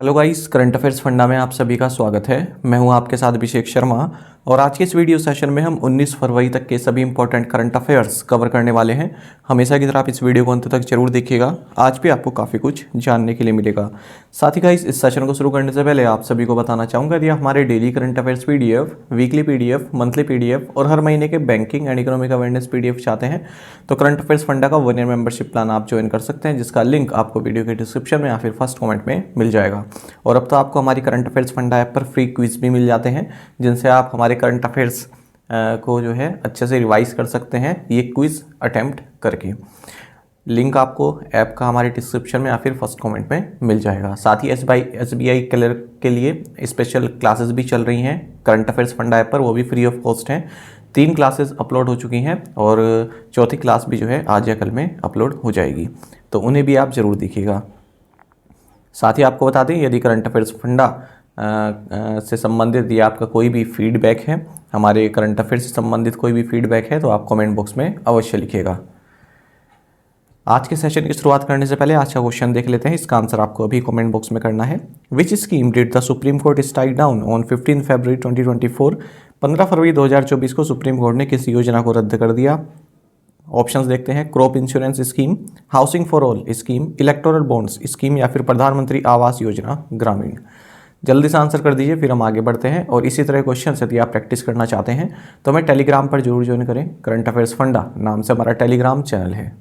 Hello guys, current affairs funda में आप सभी का स्वागत है। मैं हूं आपके साथ अभिषेक शर्मा और आज के इस वीडियो सेशन में हम 19 फरवरी तक के सभी इंपॉर्टेंट करंट अफेयर्स कवर करने वाले हैं। हमेशा की तरह आप इस वीडियो को अंत तक जरूर देखिएगा। आज भी आपको काफ़ी कुछ जानने के लिए मिलेगा। साथ ही गाइस, इस सेशन को शुरू करने से पहले आप सभी को बताना चाहूँगा यदि आप हमारे daily current affairs PDF, weekly PDF, monthly PDF और हर महीने के banking and economic awareness PDF चाहते हैं तो करंट अफेयर्स फंडा का 1 ईयर मेंबरशिप प्लान आप ज्वाइन कर सकते हैं, जिसका लिंक आपको वीडियो के डिस्क्रिप्शन में या फिर फर्स्ट कमेंट में मिल जाएगा। और अब तो आपको हमारी करंट अफेयर्स फंडा ऐप पर फ्री क्विज भी मिल जाते हैं, जिनसे आप हमारे करंट अफेयर्स को जो है अच्छे से रिवाइज कर सकते हैं ये क्विज अटेम्प्ट करके। लिंक आपको ऐप का हमारे डिस्क्रिप्शन में या फिर फर्स्ट कमेंट में मिल जाएगा। साथ ही एसबीआई क्लर्क के लिए स्पेशल क्लासेस भी चल रही हैं करंट अफेयर्स फंडा ऐप पर, वो भी फ्री ऑफ कॉस्ट हैं। 3 क्लासेस अपलोड हो चुकी हैं और चौथी क्लास भी जो है आज या कल में अपलोड हो जाएगी, तो उन्हें भी आप ज़रूर देखिएगा। साथ ही आपको बता दें, यदि करंट अफेयर्स फंडा से संबंधित या आपका कोई भी फीडबैक है, हमारे करंट अफेयर से संबंधित कोई भी फीडबैक है तो आप कमेंट बॉक्स में अवश्य लिखिएगा। आज के सेशन की शुरुआत करने से पहले आज का क्वेश्चन देख लेते हैं। इसका आंसर आपको अभी कमेंट बॉक्स में करना है। विच scheme did the supreme court strike down on 15 फरवरी 2024? 15 फरवरी 2024 को सुप्रीम कोर्ट ने किस योजना को रद्द कर दिया? ऑप्शंस देखते हैं। Crop insurance scheme, housing for all scheme, electoral bonds scheme या फिर प्रधानमंत्री आवास योजना ग्रामीण। जल्दी से आंसर कर दीजिए, फिर हम आगे बढ़ते हैं। और इसी तरह क्वेश्चन यदि आप प्रैक्टिस करना चाहते हैं तो हमें टेलीग्राम पर जरूर ज्वाइन करें। करंट अफेयर्स फंडा नाम से हमारा टेलीग्राम चैनल है।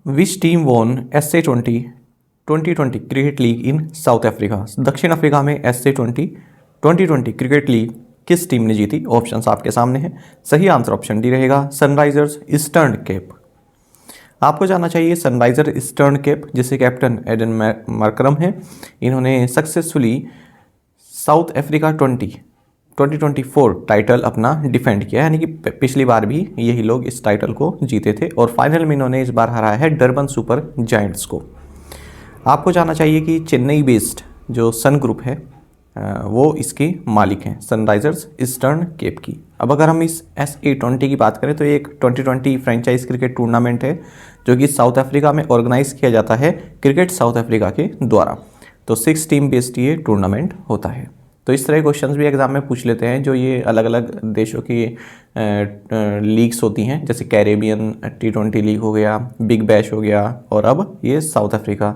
Which team von SA20 2020 cricket league in south Africa? दक्षिण अफ्रीका में SA20 2020 क्रिकेट लीग किस टीम ने जीती? ऑप्शंस आपके सामने हैं। सही आंसर ऑप्शन डी रहेगा, सनराइजर्स ईस्टर्न केप। आपको जानना चाहिए सनराइजर ईस्टर्न केप, जिसे कैप्टन एडन मार्करम है, इन्होंने सक्सेसफुली साउथ अफ्रीका 2024 टाइटल अपना डिफेंड किया, यानी कि पिछली बार भी यही लोग इस टाइटल को जीते थे और फाइनल में इन्होंने इस बार हराया है डरबन सुपर जायंट्स को। आपको जानना चाहिए कि चेन्नई बेस्ड जो सन ग्रुप है वो इसके मालिक हैं, सनराइजर्स ईस्टर्न केप की। अब अगर हम इस SA20 की बात करें तो ये एक 2020 फ्रेंचाइज क्रिकेट टूर्नामेंट है जो कि साउथ अफ्रीका में ऑर्गेनाइज किया जाता है क्रिकेट साउथ अफ्रीका के द्वारा। तो 6 टीम बेस्ड ये टूर्नामेंट होता है। तो इस तरह क्वेश्चंस भी एग्जाम में पूछ लेते हैं, जो ये अलग अलग देशों की लीग्स होती हैं, जैसे कैरेबियन T20 लीग हो गया, बिग बैश हो गया और अब ये साउथ अफ्रीका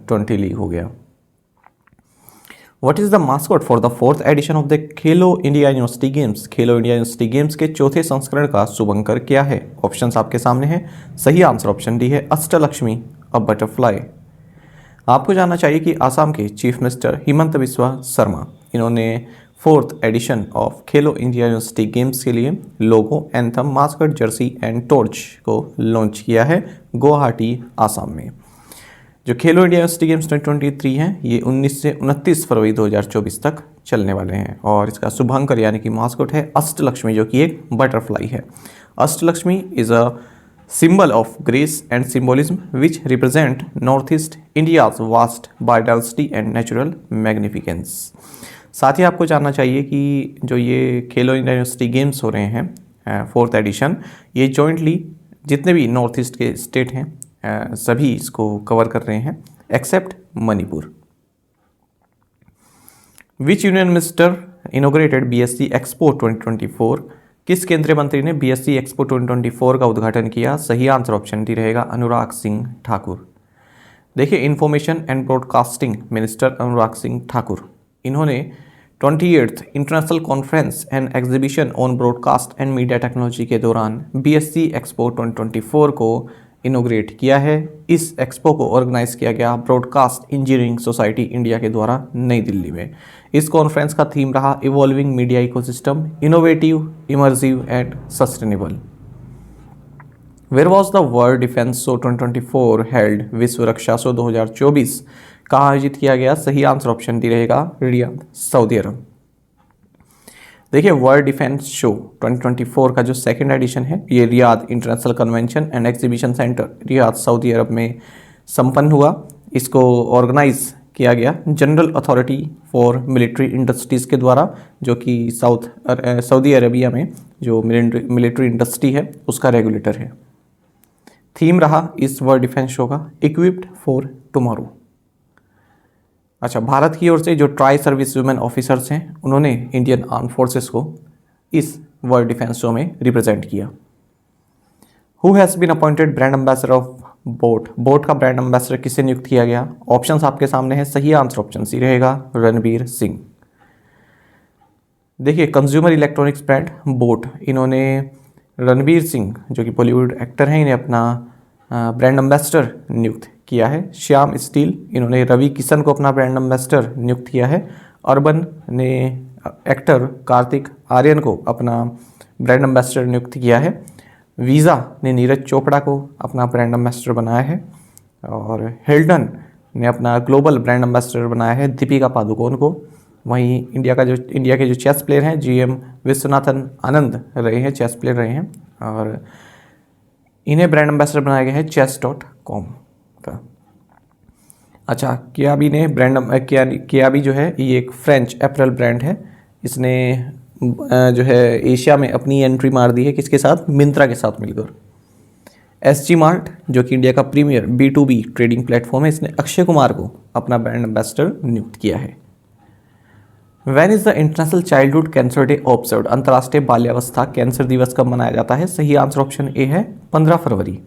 20 लीग हो गया। What is the mascot for the 4th edition of the Khelo India university games? Khelo India university games के चौथे संस्करण का शुभंकर क्या है? ऑप्शंस आपके सामने हैं। सही आंसर ऑप्शन डी है, अष्टलक्ष्मी अ बटरफ्लाई। आपको जानना चाहिए कि आसाम के चीफ मिनिस्टर हिमंत बिस्वा शर्मा, इन्होंने 4th edition of Khelo India university games के लिए logo, anthem, mascot, jersey and torch को लॉन्च किया है गुवाहाटी, आसाम में। जो खेलो इंडिया यूनिवर्सिटी गेम्स 2023 हैं ये 19 से 29 फरवरी 2024 तक चलने वाले हैं और इसका शुभंकर यानी कि मास्कट है अष्टलक्ष्मी, जो कि एक बटरफ्लाई है। Ashtalakshmi is a symbol of grace and symbolism which represent Northeast India's vast biodiversity and natural magnificence। साथ ही आपको जानना चाहिए कि जो ये खेलो इंडिया यूनिवर्सिटी गेम्स हो रहे हैं 4th एडिशन, ये जॉइंटली जितने भी नॉर्थ ईस्ट के स्टेट हैं सभी इसको कवर कर रहे हैं except Manipur. Which union minister inaugurated BSc expo 2024? किस केंद्रीय मंत्री ने BSc एक्सपो 2024 का उद्घाटन किया? सही आंसर ऑप्शन डी रहेगा, अनुराग सिंह ठाकुर। देखिए, information and broadcasting minister Anurag Singh Thakur, इन्होंने 28th international conference and exhibition on broadcast and media technology के दौरान BSc एक्सपो 2024 को इनोग्रेट किया है। इस एक्सपो को ऑर्गेनाइज किया गया ब्रॉडकास्ट इंजीनियरिंग सोसाइटी इंडिया के द्वारा नई दिल्ली में। इस कॉन्फ्रेंस का थीम रहा evolving media ecosystem, innovative, immersive and sustainable. Where was the world defence show 2024 held? विश्व रक्षा शो 2024 कहाँ आयोजित किया गया? सही आंसर ऑप्शन डी रहेगा रियाद, सऊदी अरब। देखिए वर्ल्ड डिफेंस शो 2024 का जो सेकंड एडिशन है ये Riyadh international convention and exhibition centre Riyadh, Saudi Arabia में संपन्न हुआ। इसको ऑर्गेनाइज किया गया general authority for military industries के द्वारा, जो कि सऊदी अरबिया में जो मिलिट्री इंडस्ट्री है उसका रेगुलेटर है। थीम रहा इस वर्ल्ड डिफेंस शो का इक्विप्ड फॉर टुमारो। अच्छा, भारत की ओर से जो ट्राई सर्विस वुमेन ऑफिसर्स हैं उन्होंने इंडियन आर्म फोर्सेस को इस वर्ल्ड डिफेंस शो में रिप्रेजेंट किया। Who has been appointed brand ambassador of boAt? BoAt का ब्रांड एम्बेसडर किसे नियुक्त किया गया? ऑप्शंस आपके सामने हैं, सही आंसर ऑप्शन सी रहेगा रणबीर सिंह। देखिए कंज्यूमर इलेक्ट्रॉनिक्स ब्रांड बोट, इन्होंने रणबीर सिंह जो कि बॉलीवुड एक्टर हैं इन्हें अपना ब्रांड एम्बेसडर नियुक्त किया है। श्याम स्टील, इन्होंने रवि किशन को अपना ब्रांड एम्बेसडर नियुक्त किया है। अर्बन ने एक्टर कार्तिक आर्यन को अपना ब्रांड एम्बेसडर नियुक्त किया है। वीज़ा ने नीरज चोपड़ा को अपना ब्रांड एम्बेसडर बनाया है। और हिल्टन ने अपना ग्लोबल ब्रांड एम्बेसडर बनाया है दीपिका पादुकोण को। वहीं इंडिया के जो चेस प्लेयर हैं GM विश्वनाथन आनंद रहे हैं, चेस प्लेयर रहे हैं, और इन्हें ब्रांड एम्बेसडर बनाया गया है chess.com का। अच्छा, कियाबी जो है ये एक फ्रेंच एपरल ब्रांड है। इसने जो है एशिया में अपनी एंट्री मार दी है किसके साथ? मिंत्रा के साथ मिलकर। SG मार्ट जो कि इंडिया का प्रीमियर B2B ट्रेडिंग प्लेटफॉर्म है, इसने अक्षय कुमार को अपना ब्रांड एम्बेसडर नियुक्त किया है। When is the international childhood cancer day observed? अंतर्राष्ट्रीय बाल्यावस्था कैंसर दिवस कब मनाया जाता है? सही आंसर ऑप्शन ए है 15 फरवरी।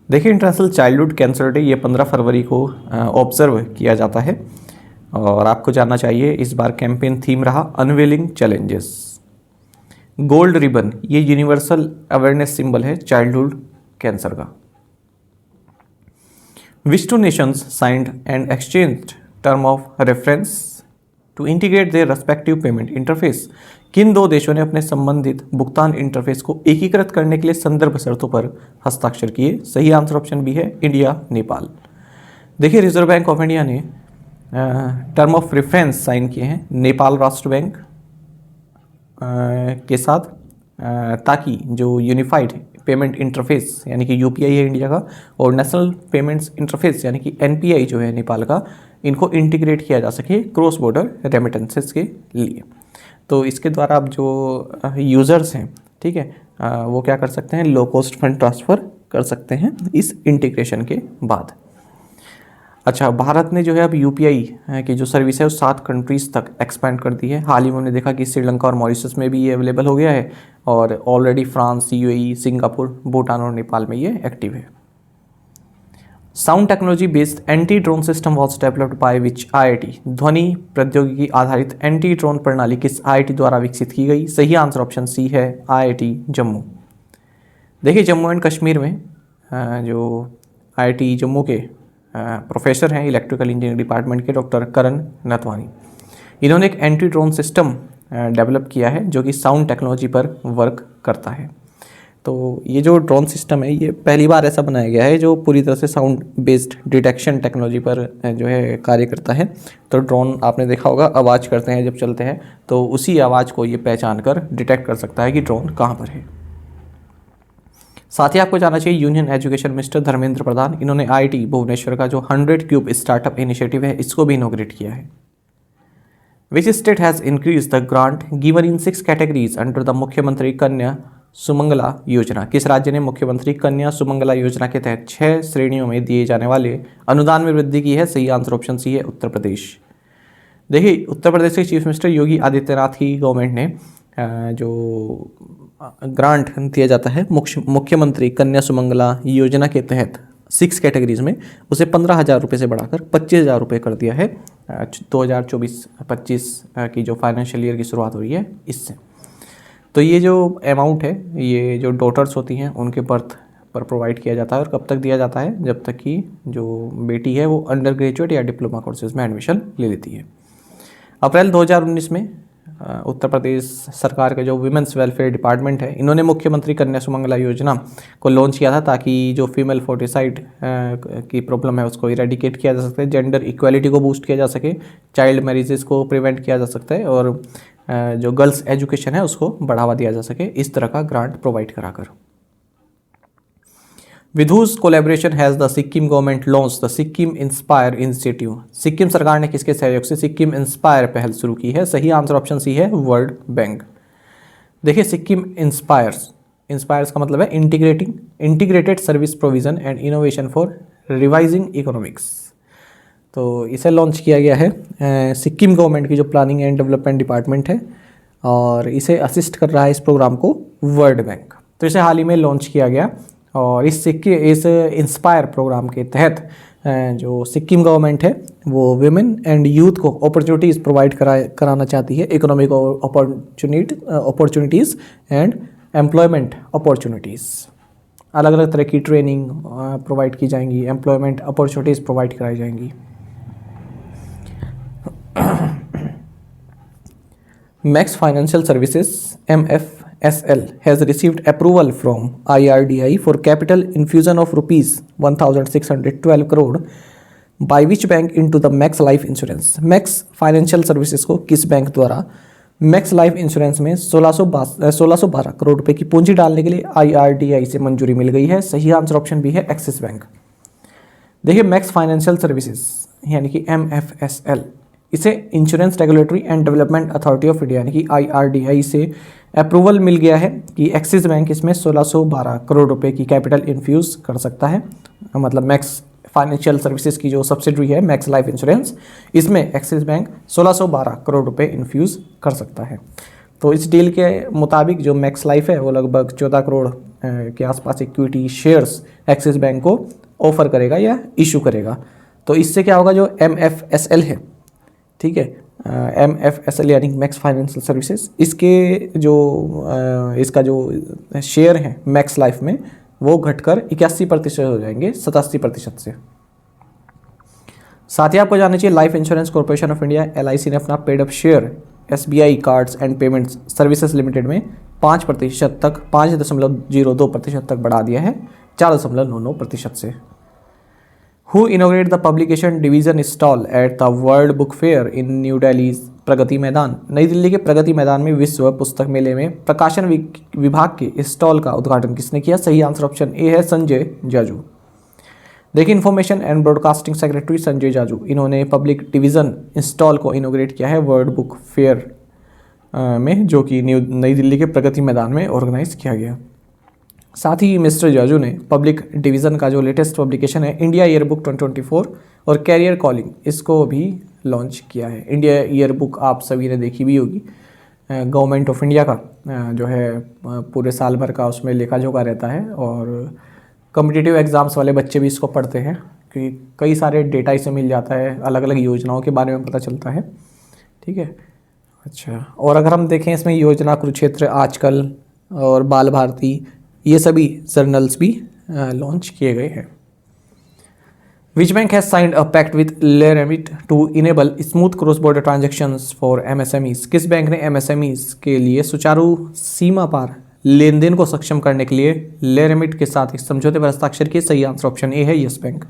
देखिए इंटरनेशनल चाइल्डहुड कैंसर डे ये 15 फरवरी को ऑब्जर्व किया जाता है। और आपको जानना चाहिए इस बार कैंपेन थीम रहा अनवेलिंग चैलेंजेस। गोल्ड रिबन ये यूनिवर्सल अवेयरनेस सिंबल है चाइल्डहुड कैंसर का। Which two nations signed and exchange term of reference to integrate their respective payment interface? किन दो देशों ने अपने संबंधित भुगतान इंटरफेस को एकीकृत करने के लिए संदर्भ शर्तों पर हस्ताक्षर किए? सही आंसर ऑप्शन बी है इंडिया, नेपाल। देखिए रिजर्व बैंक ऑफ इंडिया ने टर्म ऑफ रेफरेंस साइन किए हैं नेपाल राष्ट्र बैंक के साथ, ताकि जो यूनिफाइड पेमेंट इंटरफेस यानी कि UPI है इंडिया का, और नेशनल पेमेंट्स इंटरफेस यानी कि NPI जो है नेपाल का, इनको इंटीग्रेट किया जा सके क्रॉस बॉर्डर रेमिटेंसेस के लिए। तो इसके द्वारा अब जो यूज़र्स हैं, ठीक है, वो क्या कर सकते हैं? लो कॉस्ट फंड ट्रांसफ़र कर सकते हैं इस इंटीग्रेशन के बाद। अच्छा, भारत ने जो है अब UPI की जो सर्विस है वो 7 कंट्रीज़ तक एक्सपेंड कर दी है। हाल ही में हमने देखा कि श्रीलंका और मॉरिशस में भी ये अवेलेबल हो गया है, और already France, UAE, Singapore, Bhutan और नेपाल में ये एक्टिव है। Sound technology based anti drone system was developed by which IIT? ध्वनि प्रौद्योगिकी आधारित एंटी ड्रोन प्रणाली किस IIT द्वारा विकसित की गई? सही आंसर ऑप्शन सी है IIT जम्मू। देखिए जम्मू एंड कश्मीर में जो IIT जम्मू के प्रोफेसर हैं इलेक्ट्रिकल इंजीनियरिंग डिपार्टमेंट के डॉक्टर करण नथवानी, इन्होंने एक एंटी ड्रोन सिस्टम डेवलप किया है जो कि साउंड टेक्नोलॉजी पर वर्क करता है। तो ये जो ड्रोन सिस्टम है ये पहली बार ऐसा बनाया गया है जो पूरी तरह से साउंड बेस्ड डिटेक्शन टेक्नोलॉजी पर जो है कार्य करता है। तो ड्रोन आपने देखा होगा आवाज़ करते हैं जब चलते हैं, तो उसी आवाज़ को ये पहचान कर डिटेक्ट कर सकता है कि ड्रोन कहाँ पर है। साथ ही आपको जानना चाहिए union education minister Dharmendra Pradhan, इन्होंने IIT भुवनेश्वर का जो 100 क्यूब स्टार्टअप इनिशिएटिव है इसको भी इनॉग्रेट किया है। Which state has increase the grant given in 6 categories under the मुख्यमंत्री कन्या सुमंगला योजना? किस राज्य ने मुख्यमंत्री कन्या सुमंगला योजना के तहत 6 श्रेणियों में दिए जाने वाले अनुदान में वृद्धि की है? सही आंसर ऑप्शन सी है उत्तर प्रदेश। देखिए उत्तर प्रदेश के चीफ मिनिस्टर योगी आदित्यनाथ की गवर्नमेंट ने जो ग्रांट दिया जाता है मुख्यमंत्री कन्या सुमंगला योजना के तहत 6 कैटेगरीज में, उसे 15,000 रुपये से बढ़ाकर 25,000 रुपये कर दिया है 2024-25 की जो फाइनेंशियल ईयर की शुरुआत हुई है इससे। तो ये जो अमाउंट है, ये जो डॉटर्स होती हैं उनके बर्थ पर प्रोवाइड किया जाता है। और कब तक दिया जाता है? जब तक कि जो बेटी है वो अंडर ग्रेजुएट या डिप्लोमा कोर्सेज में एडमिशन ले लेती है। अप्रैल 2019 में उत्तर प्रदेश सरकार के जो वुमेंस वेलफेयर डिपार्टमेंट है, इन्होंने मुख्यमंत्री कन्या सुमंगला योजना को लॉन्च किया था ताकि जो फीमेल फोर्टिसाइड की प्रॉब्लम है उसको इरेडिकेट किया जा सके, जेंडर इक्वालिटी को बूस्ट किया जा सके, चाइल्ड मैरिजेस को प्रिवेंट किया जा सकता है और जो गर्ल्स एजुकेशन है उसको बढ़ावा दिया जा सके, इस तरह का ग्रांट प्रोवाइड कराकर। With whose collaboration has the Sikkim government launched the Sikkim Inspire Initiative? Sikkim सरकार ने किसके सहयोग से सिक्किम इंस्पायर पहल शुरू की है? सही आंसर ऑप्शन सी है, वर्ल्ड बैंक। देखिए सिक्किम इंस्पायर्स का मतलब है integrated service provision and innovation for revising economics. तो इसे लॉन्च किया गया है सिक्किम गवर्नमेंट की जो प्लानिंग एंड डेवलपमेंट डिपार्टमेंट है, और इसे असिस्ट कर रहा है इस प्रोग्राम को वर्ल्ड बैंक। तो इसे हाल ही में लॉन्च किया गया और इस इंस्पायर प्रोग्राम के तहत जो सिक्किम गवर्नमेंट है वो विमेन एंड यूथ को अपॉर्चुनिटीज़ प्रोवाइड कराना चाहती है, economic opportunities and employment opportunities. अलग अलग तरह की ट्रेनिंग प्रोवाइड की जाएंगी, एम्प्लॉयमेंट अपॉर्चुनिटीज़ प्रोवाइड कराई जाएंगी। Max financial services MFSL has received approval from IRDAI for capital infusion of rupees 1,612 crore by which bank into the Max Life Insurance? Max Financial Services को किस bank द्वारा max life insurance में 1612 करोड़ रुपए की पूंजी डालने के लिए IRDAI से मंजूरी मिल गई है? सही आंसर ऑप्शन बी है, एक्सिस बैंक। देखिए मैक्स फाइनेंशियल सर्विसेज यानी कि MFSL, इसे insurance regulatory and development authority of India यानी कि IRDAI से अप्रूवल मिल गया है कि एक्सिस बैंक इसमें 1612 करोड़ रुपए की कैपिटल इन्फ्यूज़ कर सकता है। मतलब मैक्स फाइनेंशियल सर्विसेज की जो सब्सिडरी है मैक्स लाइफ इंश्योरेंस, इसमें एक्सिस बैंक 1612 करोड़ रुपए इन्फ्यूज़ कर सकता है। तो इस डील के मुताबिक जो मैक्स लाइफ है वो लगभग 14 करोड़ के आसपास इक्विटी शेयर्स एक्सिस बैंक को ऑफर करेगा या इशू करेगा। तो इससे क्या होगा, जो MFSL है, ठीक है, MFSL यानी मैक्स फाइनेंशियल सर्विसेज, इसके जो इसका जो शेयर है मैक्स लाइफ में वो घटकर 81% हो जाएंगे 87% से। साथ ही आपको जानना चाहिए life insurance corporation of India LIC ने अपना paid up share SBI cards and payments services limited में 5% तक 5.02% तक बढ़ा दिया है 4.99% से। Who inaugurated the publication division stall at the World Book Fair in New Delhi? Pragati Maidan, नई दिल्ली के प्रगति मैदान में विश्व पुस्तक मेले में प्रकाशन विभाग के स्टॉल का उद्घाटन किसने किया? सही आंसर ऑप्शन ए है, संजय जाजू। देखिए information and broadcasting secretary Sanjay Jaju, इन्होंने पब्लिक डिवीज़न इंस्टॉल को इनोग्रेट किया है वर्ल्ड बुक फेयर में, जो कि नई दिल्ली के प्रगति मैदान में ऑर्गेनाइज किया गया। साथ ही मिस्टर जाजू ने पब्लिक डिवीज़न का जो लेटेस्ट पब्लिकेशन है इंडिया ईयर बुक 2024 और कैरियर कॉलिंग, इसको भी लॉन्च किया है। इंडिया ईयर बुक आप सभी ने देखी भी होगी, गवर्नमेंट ऑफ इंडिया का जो है पूरे साल भर का उसमें लेखा जोखा रहता है और कॉम्पिटिटिव एग्ज़ाम्स वाले बच्चे भी इसको पढ़ते हैं क्योंकि कई सारे डेटा इसे मिल जाता है, अलग अलग योजनाओं के बारे में पता चलता है, ठीक है। अच्छा, और अगर हम देखें इसमें योजना कुरुक्षेत्र, आजकल और बाल भारती, ये सभी जर्नल्स भी लॉन्च किए गए हैं। Which bank has signed a pact with Leremit to enable smooth cross border transactions for MSMEs? किस बैंक ने MSMEs के लिए सुचारू सीमा पार लेन देन को सक्षम करने के लिए लेरेमिट के साथ एक समझौते पर हस्ताक्षर किए? सही आंसर ऑप्शन ए है, यस बैंक।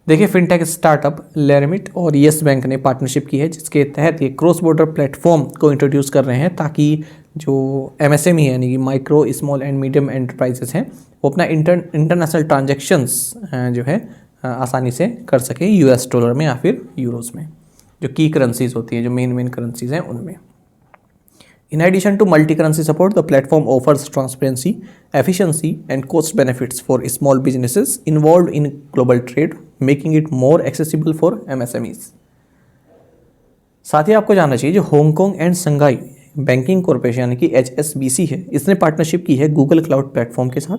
देखिए फिनटेक स्टार्टअप लेरेमिट और येस बैंक ने पार्टनरशिप की है जिसके तहत ये क्रॉस बॉर्डर प्लेटफॉर्म को इंट्रोड्यूस कर रहे हैं ताकि जो MSME है यानी कि micro small and medium enterprises हैं वो अपना इंटरनेशनल ट्रांजैक्शंस जो है आसानी से कर सके US डॉलर में या फिर यूरोज़ में, जो की करेंसीज होती हैं, जो मेन करेंसीज हैं उनमें। In addition to multi-currency support, the platform offers transparency, efficiency, and cost benefits for small businesses involved in global trade, making it more accessible for MSMEs. साथ ही आपको जानना चाहिए जो Hong Kong and Shanghai banking corporation यानी कि HSBC है, इसने partnership की है गूगल क्लाउड प्लेटफॉर्म के साथ,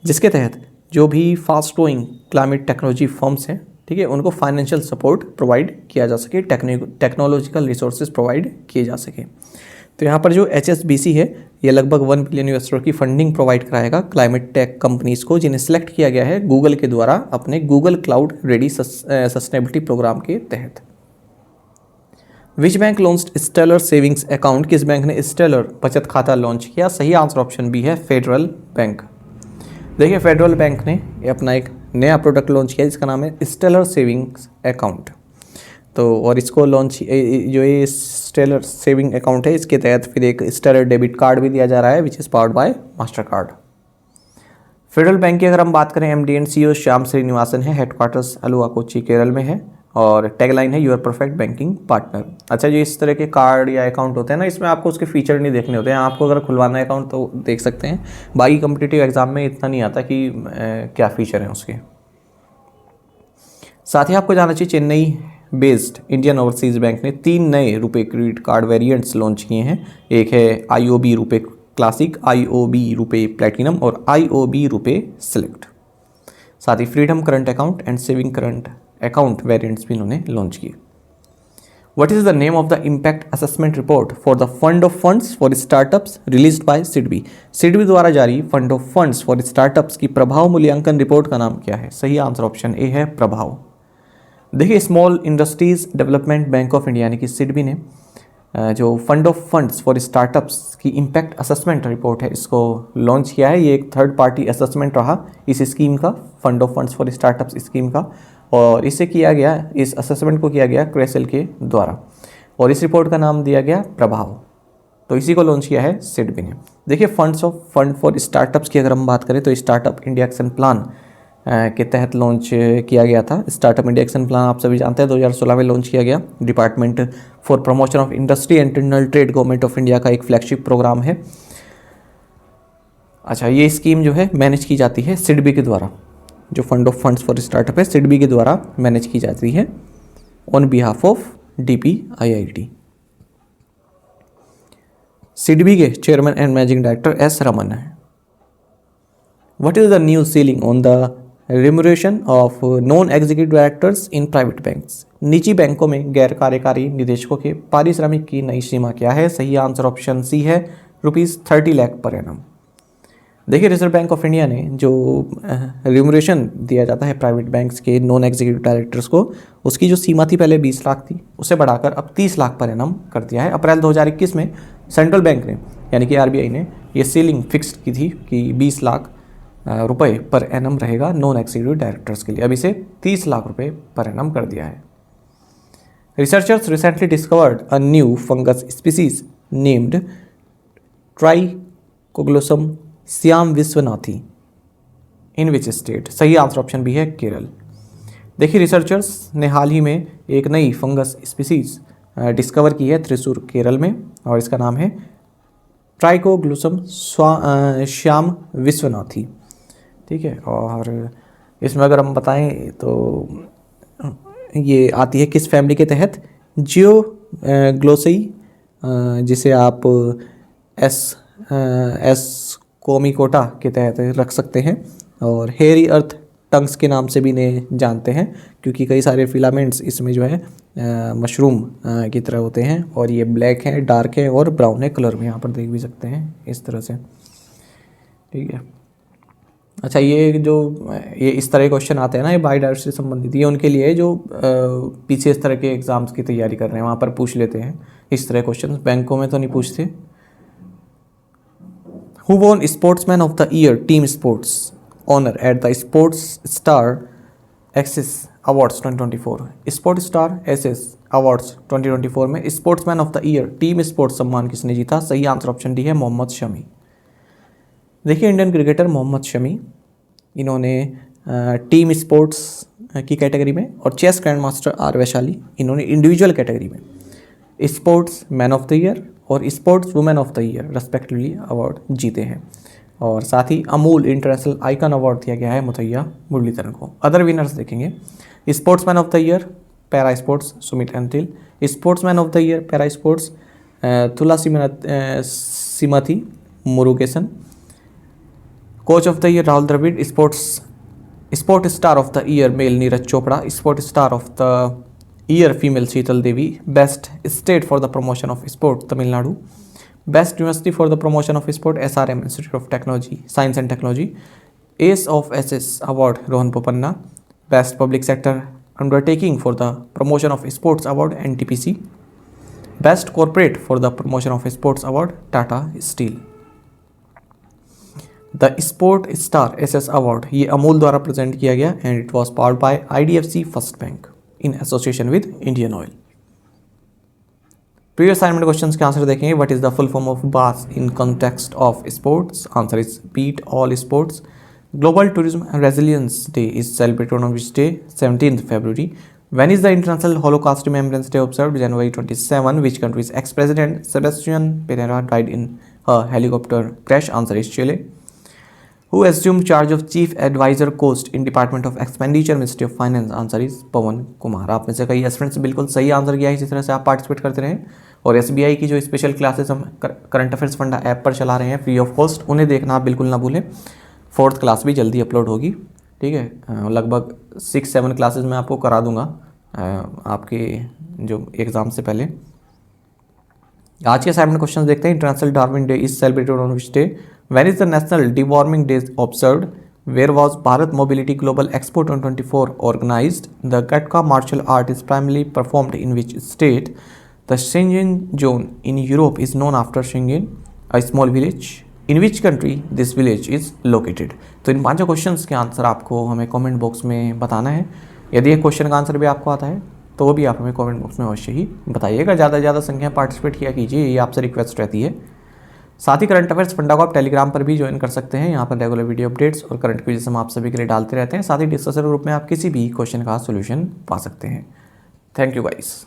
जिसके तहत जो भी fast growing climate technology firms हैं, ठीक है, उनको फाइनेंशियल सपोर्ट प्रोवाइड किया जा सके, टेक्नोलॉजिकल रिसोर्सेज प्रोवाइड किए जा सके। तो यहाँ पर जो HSBC है ये लगभग $1 बिलियन की फंडिंग प्रोवाइड कराएगा क्लाइमेट टेक कंपनीज को, जिन्हें सिलेक्ट किया गया है गूगल के द्वारा अपने Google cloud ready sustainability program के तहत। Which bank launched stellar savings account, किस बैंक ने स्टेलर बचत खाता लॉन्च किया? सही आंसर ऑप्शन बी है फेडरल बैंक। देखिए फेडरल बैंक ने अपना एक नया प्रोडक्ट लॉन्च किया जिसका नाम है स्टेलर सेविंग्स अकाउंट। तो और इसको लॉन्च जो ये स्टेलर सेविंग अकाउंट है इसके तहत फिर एक स्टेलर डेबिट कार्ड भी दिया जा रहा है which is powered by master card. Federal bank की अगर हम बात करें MD and CEO Shyam Srinivasan है, हेडक्वार्टर्स अलुवा कोची केरल में है और टैगलाइन है यूर परफेक्ट बैंकिंग पार्टनर। अच्छा, जो इस तरह के कार्ड या अकाउंट होते हैं ना, इसमें आपको उसके फीचर नहीं देखने होते हैं। आपको अगर खुलवाना है अकाउंट तो देख सकते हैं, बाकी कम्पिटिटिव एग्जाम में इतना नहीं आता कि क्या फीचर हैं उसके। साथ ही आपको जानना चाहिए Chennai based Indian overseas bank ने 3 नए रुपए क्रेडिट कार्ड वेरिएंट्स लॉन्च किए हैं। एक है IOB RuPay classic, IOB RuPay platinum और आईओबी रुपए सिलेक्ट। साथ ही freedom current account and saving current account variants भी इन्होंने लॉन्च किए। What is the name of the impact assessment report for the fund of funds for startups released by SIDBI? SIDBI द्वारा जारी fund of funds for startups की प्रभाव मूल्यांकन report का नाम क्या है? सही आंसर ऑप्शन ए है प्रभाव। देखिए small industries development bank of India यानी कि सिडबी ने जो fund of funds for startups की इम्पैक्ट असेसमेंट रिपोर्ट है इसको लॉन्च किया है। ये एक थर्ड पार्टी असेसमेंट रहा इस स्कीम का, fund of funds for startups scheme का, और इसे किया गया, इस असेसमेंट को किया गया क्रेसेल के द्वारा और इस रिपोर्ट का नाम दिया गया प्रभाव। तो इसी को लॉन्च किया है सिडबी ने। देखिए फंड फॉर स्टार्टअप्स की अगर हम बात करें तो स्टार्टअप इंडिया एक्शन प्लान के तहत लॉन्च किया गया था। स्टार्टअप इंडिया एक्शन प्लान आप सभी जानते हैं 2016 में लॉन्च किया गया। Department for promotion of industry and internal trade government of India का एक फ्लैगशिप प्रोग्राम है। अच्छा, ये स्कीम जो है मैनेज की जाती है सिडबी के द्वारा। जो fund of funds for startup है सिडबी के द्वारा मैनेज की जाती है on behalf of DPIIT। SIDBI के chairman and managing director S Raman है। What is the new ceiling on the remuneration of non executive directors in private banks? निजी बैंकों में गैर कार्यकारी निदेशकों के पारिश्रमिक की नई सीमा क्या है? सही आंसर ऑप्शन सी है ₹30 लाख पर एनम। देखिए रिजर्व बैंक ऑफ इंडिया ने जो रिम्यूनरेशन दिया जाता है प्राइवेट बैंक्स के नॉन एग्जीक्यूटिव डायरेक्टर्स को, उसकी जो सीमा थी पहले 20 लाख थी, उसे बढ़ाकर अब 30 लाख पर एनम कर दिया है। अप्रैल 2021 में सेंट्रल बैंक ने यानी कि RBI ने ये सीलिंग फिक्स की थी कि 20 लाख रुपए पर एनम रहेगा नॉन एग्जीक्यूटिव डायरेक्टर्स के लिए। अब इसे 30 लाख रुपए पर एनम कर दिया है। Researchers recently discovered a new fungus species named Trichoglossum Shyam Viswanathi in which state? सही आंसर ऑप्शन भी है केरल। देखिए रिसर्चर्स ने हाल ही में एक नई फंगस स्पीसीज डिस्कवर की है त्रिशूर केरल में और इसका नाम है ट्राइकोग्लोसम श्याम विश्वनाथी। ठीक है, और इसमें अगर हम बताएं तो ये आती है किस फैमिली के तहत? जियोग्लोसेई, जिसे आप एस कोमिकोटा के तहत रख सकते हैं, और हेयरी अर्थ टंग्स के नाम से भी इन्हें जानते हैं क्योंकि कई सारे फिलामेंट्स इसमें जो है मशरूम की तरह होते हैं और ये ब्लैक है, डार्क है और ब्राउन है कलर में, यहाँ पर देख भी सकते हैं इस तरह से। ठीक है, अच्छा ये इस तरह के क्वेश्चन आते हैं ना, ये बायोडाइवर्सिटी से संबंधित, ये उनके लिए जो पीछे इस तरह के एग्जाम्स की तैयारी कर रहे हैं वहाँ पर पूछ लेते हैं इस तरह क्वेश्चन, बैंकों में तो नहीं पूछते। Who won sportsman of the year team sports honour at the sports star aces awards 2024? Sports star aces awards 2024 में sportsman of the year team sports सम्मान किसने जीता? सही आंसर ऑप्शन डी है मोहम्मद शमी। देखिए इंडियन क्रिकेटर मोहम्मद शमी, इन्होंने टीम स्पोर्ट्स की category में और chess grandmaster R Vaishali, इन्होंने इंडिविजुअल कैटेगरी में sportsman of the year और sports women of the year respectively award जीते हैं। और साथ ही अमूल इंटरनेशनल आइकन अवार्ड दिया गया है मुथैया मुरलीधरन को। अदर विनर्स देखेंगे, sportsman of the year para sports Sumit Antil, sportsman of the year para sports Thulasimathi Murugesan, coach of the year Rahul Dravid, sport star of the year male Neeraj Chopra, sport star of the year female Sheetal Devi, best state for the promotion of sport Tamil Nadu, best university for the promotion of sport SRM institute of technology science and technology. Ace of SS award Rohan Bopanna. Best public sector undertaking for the promotion of sports award NTPC। Best corporate for the promotion of sports award Tata steel. The sport star SS award ये अमूल द्वारा present किया गया and it was powered by IDFC first bank in association with Indian Oil. Previous assignment questions के answer देखेंगे। What is the full form of BAAS in context of sports? Answer is beat all sports. Global tourism and resilience day is celebrated on which day? 17th February। When is the International Holocaust Remembrance Day observed? January 27. Which country's ex-president Sebastián Pinera died in a helicopter crash? Answer is Chile. Who assumed charge of Chief Advisor Cost in Department of Expenditure Ministry of Finance? Answer is पवन कुमार। आप में से कई students बिल्कुल सही answer किया है, इसी तरह से आप पार्टिसिपेट करते रहें और SBI की जो स्पेशल क्लासेस हम करंट अफेयर्स फंडा ऐप पर चला रहे हैं फ्री ऑफ कॉस्ट, उन्हें देखना आप बिल्कुल ना भूलें। 4th क्लास भी जल्दी अपलोड होगी, ठीक है। लगभग 6-7 क्लासेस मैं आपको करा दूंगा आपके जो एग्ज़ाम से पहले। आज के असाइनमेंट क्वेश्चन देखते हैं। International Darwin day is celebrated on which day? When is the national deworming day observed? Where was Bharat mobility global expo 2024 organised? The gatka martial art is primarily performed in which state? The Schengen zone in Europe is known after Schengen a small village? In which country this village is located? तो इन 5 questions के answer आपको हमें comment box में बताना है। यदि एक क्वेश्चन का आंसर भी आपको आता है तो वो भी आप हमें कमेंट बॉक्स में अवश्य ही बताइएगा। ज़्यादा से ज़्यादा संख्या पार्टिसिपेट किया कीजिए, ये आपसे रिक्वेस्ट रहती है। साथ ही करंट अफेयर्स फंडा को आप टेलीग्राम पर भी ज्वाइन कर सकते हैं। यहाँ पर रेगुलर वीडियो अपडेट्स और करंट क्विज़ हम आप सभी के लिए डालते रहते हैं। साथ ही डिस्कशन ग्रुप में आप किसी भी क्वेश्चन का सोल्यूशन पा सकते हैं। Thank you guys.